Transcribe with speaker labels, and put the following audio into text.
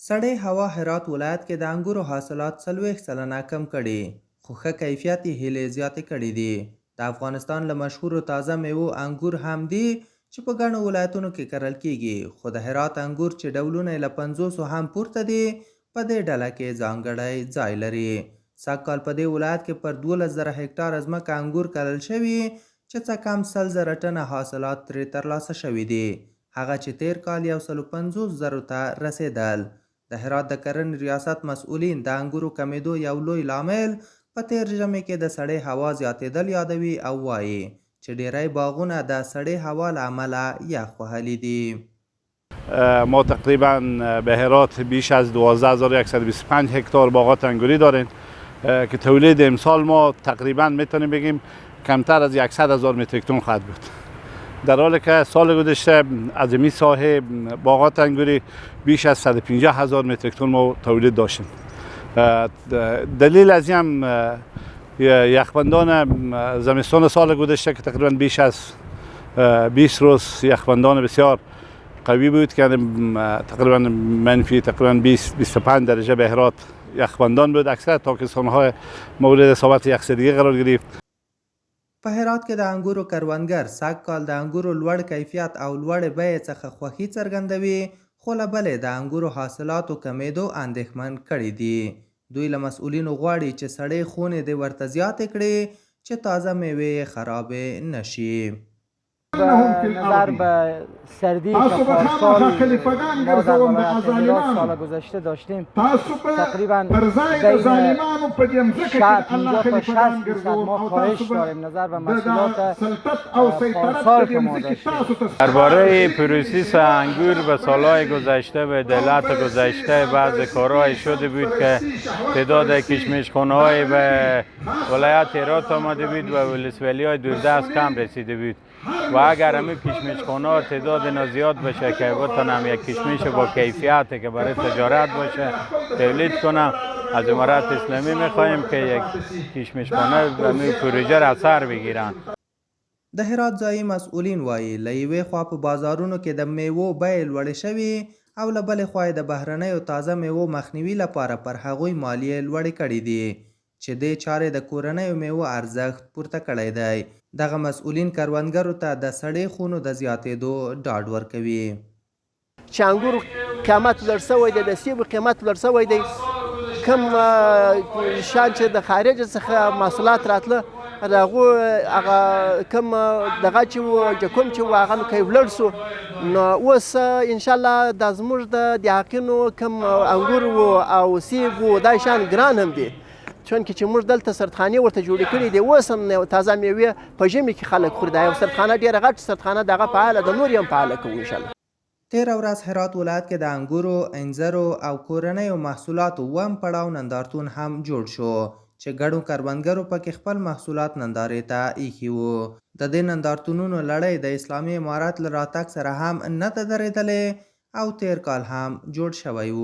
Speaker 1: سړې هوا هرات ولایت کې د انګورو حاصلات 40 سلنه کم کړي، خو ښه کیفیت یې هیلې زیاتې کړي دي. د افغانستان له مشهورو تازه میوو انګور هم دي چې په ګڼو ولایتونو کې کرل کیږي، خو د هرات انګور چې ډولونه یې له 50 هم پورته دي په دې ډله کې ځانګړی ځای لري. سږکال په دې ولایت کې پر 12,000 هکټاره ځمکه انګور کرل شوي چې څه کم 100,000 ټنه حاصلات ترې ترلاسه شوي دي، هغه چې تیر کال 150,000 ته رسېدل. د هرات د کرنې ریاست مسؤلین د انګورو کمیدو یو لوی لامل په تیر ژمي کې د سړې هوا زیاتېدل یادوي او وایي چې ډیری باغونه د سړې هوا له امله یخ وهلي دي.
Speaker 2: ما تقریبا به هرات بیش از 12,125 هکتار باغات انگوری داریم که تولید امسال ما تقریبا میتونیم بگیم کمتر از 100,000 متریک تن خواهد بود، در حالی که سال گذشته از این ساحه باغات انگوری بیش از 150,000 متریک تن ما تولید داشتیم. دلیل از این یخبندان زمستان سال گذشته که تقریبا بیش از 20 روز یخبندان بسیار قوی بود که تقریبا منفی تقریبا 20-25 درجه به هرات یخبندان بود، اکثر تاکستان‌های مورد اصابت یخزدگی قرار گرفت.
Speaker 1: په هرات کې د انګورو کروندګر سږکال د انګورو لوړ کیفیت او لوړې بیې څخه خوښي څرګندوي، خو له بلې د انګورو حاصلاتو کمیدو اندېښمن کړي دي. دوی له مسؤلینو غواړي چې سړې خونې دې ورته زیاتې کړي چې تازه میوې یې خرابې نشي.
Speaker 3: نظر به سردی که پارسال ما در ولایت هرات سال گذشته داشتیم تقریبا بین 50 تا 60% ما کاهش داریم نظر به محصولات پارسال که ما داشتیم.
Speaker 4: درباره پروسس انگور به سالهای گذشته به دولت گذشته بعض کارهای شده بود که تعداد کشمشخانه‌های به ولایت هرات آمده بود و ولسوالی‌های دوردست کم رسیده بود و اگر همین کشمشخانه‌ها تعداد اینا زیاد بشه که بتونم یک کشمش با کیفیت که برای تجارت باشه تولید کنم، از امارت اسلامی میخواهیم که یک کشمشخانه همین پروژه را سر بگیرن.
Speaker 1: د هرات ځایي مسؤلین وایي له یوې خوا په بازارونو کې د میوو بیې لوړې شوي او له بلې خوا یې د بهرنیو تازه میوو مخنیوي لپاره پر هغوی مالیې لوړې کړي دي چې دې چارې د کورنیو میوو ارزښت پورته کړی دی. دغه مسؤلین کروندګرو ته د سړې خونو د زیاتېدو ډاډ ورکوي.
Speaker 5: چې انګور قیمت لوړ شوی دی، د سیبو قیمت لوړ شوی دی، کوم شیان چې د خارج څخه محصولات راتله د هغو هغه کوم دغه چې و کوم چې و هغه نو کیف لوړ شو، نو اوس انشاءالله دا زموږ د دیاقینو کوم انګور و او سیب و دا شیان ګران هم دي، چونکې چې موږ دلته سردخانې ورته جوړې کړي دي، اوس هم تازه میوې په ژمي کې خلک خوري. دا یو سردخانه ډېره غټ سردخانه دغه فعاله ده، نور یې هم فعاله کوو انشاءالله.
Speaker 1: تیره ورځ هرات ولایت کې د انګورو، انځرو او کورنیو محصولاتو اووم پړاو نندارتون هم جوړ شو چې ګڼو کروندګرو پکې خپل محصولات نندارې ته ایښي وو. د دې نندارتونونو لړۍ د اسلامي امارت له راتګ سره هم نه ده درېدلې او تیر کال هم جوړ شوی و.